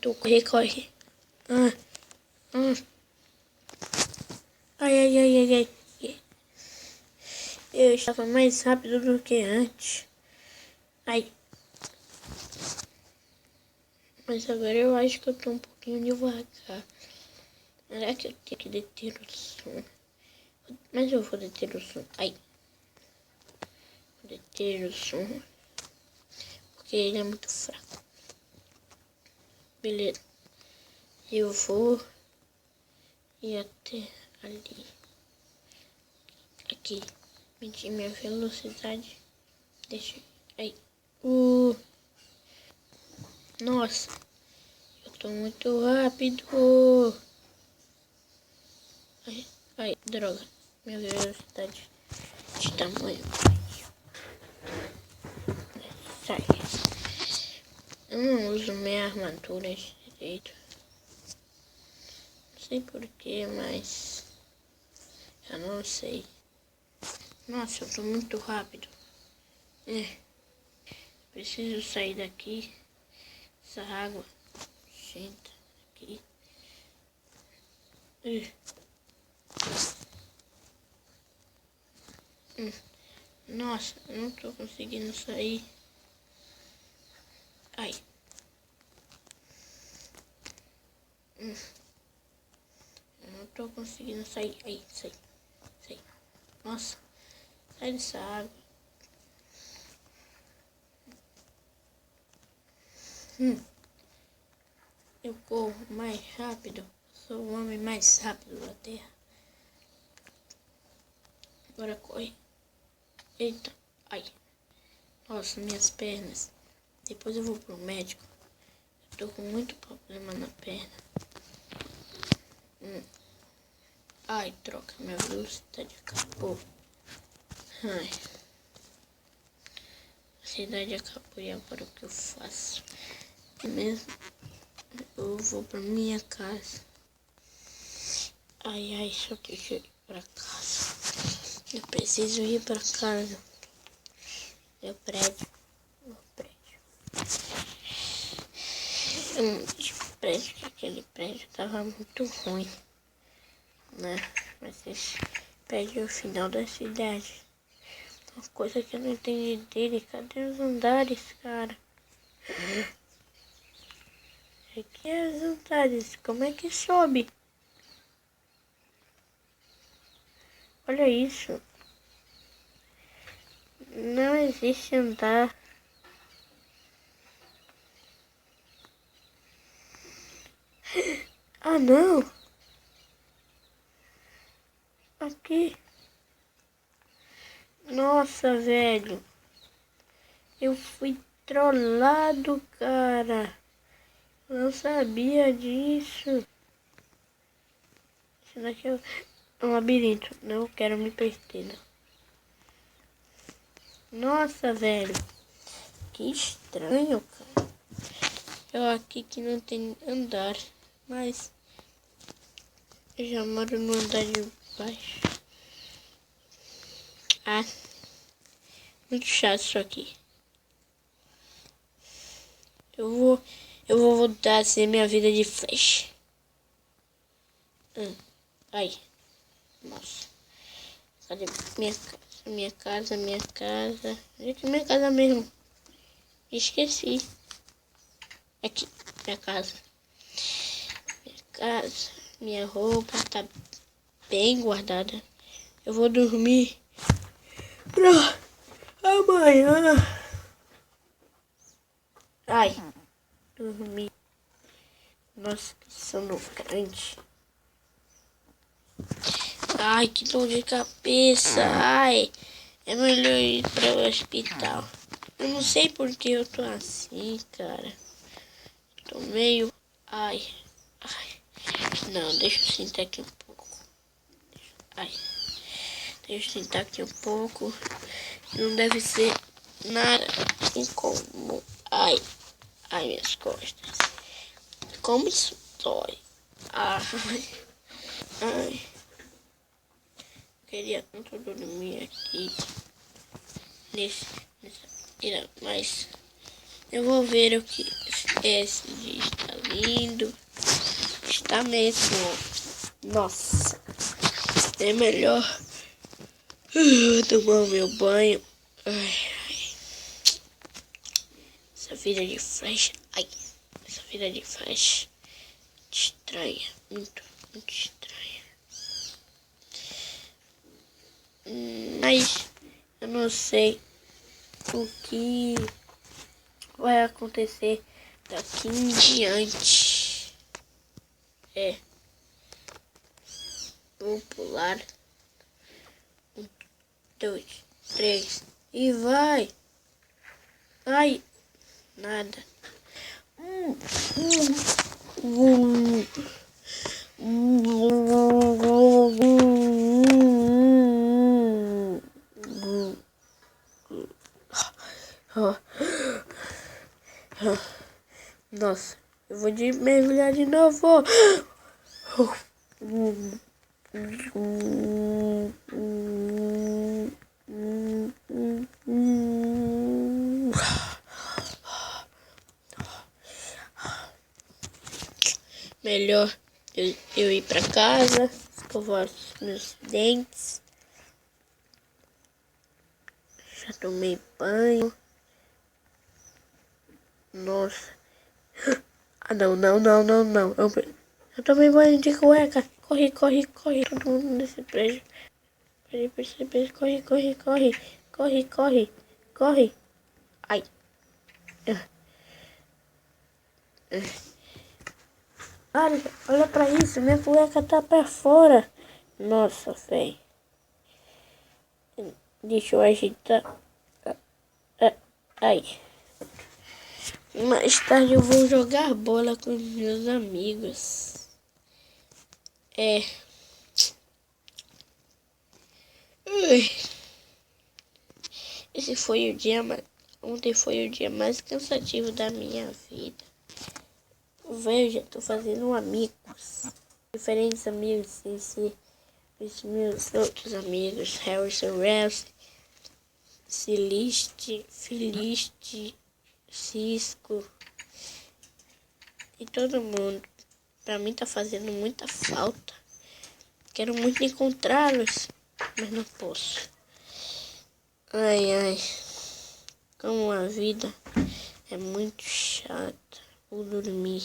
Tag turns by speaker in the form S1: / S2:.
S1: Corre, corre. Ah, ah. Ai, ai, ai, ai, ai. Eu estava mais rápido do que antes. Ai. Mas agora eu acho que eu tô um pouquinho devagar. Será que eu tenho que deter o som? Mas eu vou deter o som. Ai. Vou deter o som. Porque ele é muito fraco. Beleza. Eu vou ir até ali. Aqui. Medir minha velocidade. Deixa. Aí. Nossa. Eu tô muito rápido. Ai, ai, droga. Minha velocidade de tamanho. Sai. Eu não uso minha armadura direito. Não sei porquê, mas eu não sei. Nossa, eu tô muito rápido. Preciso sair daqui. Essa água. Gente, aqui. Nossa, eu não tô conseguindo sair. Ai. Eu não tô conseguindo sair. Aí, sai. Sai. Nossa. Sai dessa água. Eu corro mais rápido. Sou o homem mais rápido da Terra. Agora corre. Eita. Ai. Nossa, minhas pernas. Depois eu vou pro médico. Eu tô com muito problema na perna. Ai, troca. Minha velocidade acabou. Ai. A cidade acabou e agora o que eu faço? Mesmo. Eu vou pra minha casa. Ai, ai, só deixa eu ir pra casa. Eu preciso ir pra casa. Meu prédio. Eu não tive prédio, que aquele prédio tava muito ruim, né? Mas esse prédio é o final da cidade. Uma coisa que eu não entendi dele, cadê os andares, cara? Aqui é os andares, como é que sobe? Olha isso. Não existe andar. Ah, não. Aqui. Nossa, velho. Eu fui trollado, cara. Eu não sabia disso. Isso daqui é um labirinto. Não quero me perder, não. Nossa, velho. Que estranho, cara. Eu aqui que não tem andar. Mas eu já moro no andar de baixo. Ah. Muito chato isso aqui. Eu vou voltar a ser minha vida de Flash. Ai. Nossa. Cadê minha casa? Minha casa, minha casa. Gente, minha casa mesmo. Esqueci. Aqui, minha casa. Minha casa. Minha roupa tá bem guardada. Eu vou dormir pra amanhã. Ai, dormi. Nossa, que sono grande. Ai, que dor de cabeça. Ai, é melhor ir para o hospital. Eu não sei porque eu tô assim, cara. Tô meio... Ai. Não, deixa eu sentar aqui um pouco. Ai. Deixa eu sentar aqui um pouco. Não deve ser nada incomum. Ai, minhas costas. Como isso dói. Ai. Queria tanto dormir aqui. Nessa ilha, mas eu vou ver o que é esse de estar dormindo. Está mesmo. Nossa. É melhor tomar o meu banho. Ai, ai. Essa vida de flash. Ai. Essa vida de flash. Estranha. Muito, muito estranha. Mas eu não sei o que vai acontecer daqui em diante. Vou pular. 1, 2, 3 e vai. Ai, nada. Nossa, eu vou mergulhar de novo. Melhor eu ir pra casa, escovar os meus dentes. Já tomei banho. Nossa. Ah, não. Eu tomei banho de cueca. Corre. Todo mundo nesse prédio. Pode perceber. Corre. Ai. Olha pra isso. Minha cueca tá pra fora. Nossa, velho. Deixa eu agitar. Ai. Mais tarde eu vou jogar bola com os meus amigos. Esse foi o dia mais... Ontem foi o dia mais cansativo da minha vida. Eu já tô fazendo amigos. Diferentes amigos sem ser os meus outros amigos. Harrison Wells, Celeste, Filiste, Cisco e todo mundo. Pra mim tá fazendo muita falta. Quero muito encontrá-los, mas não posso. Ai. Como a vida é muito chata. Vou dormir.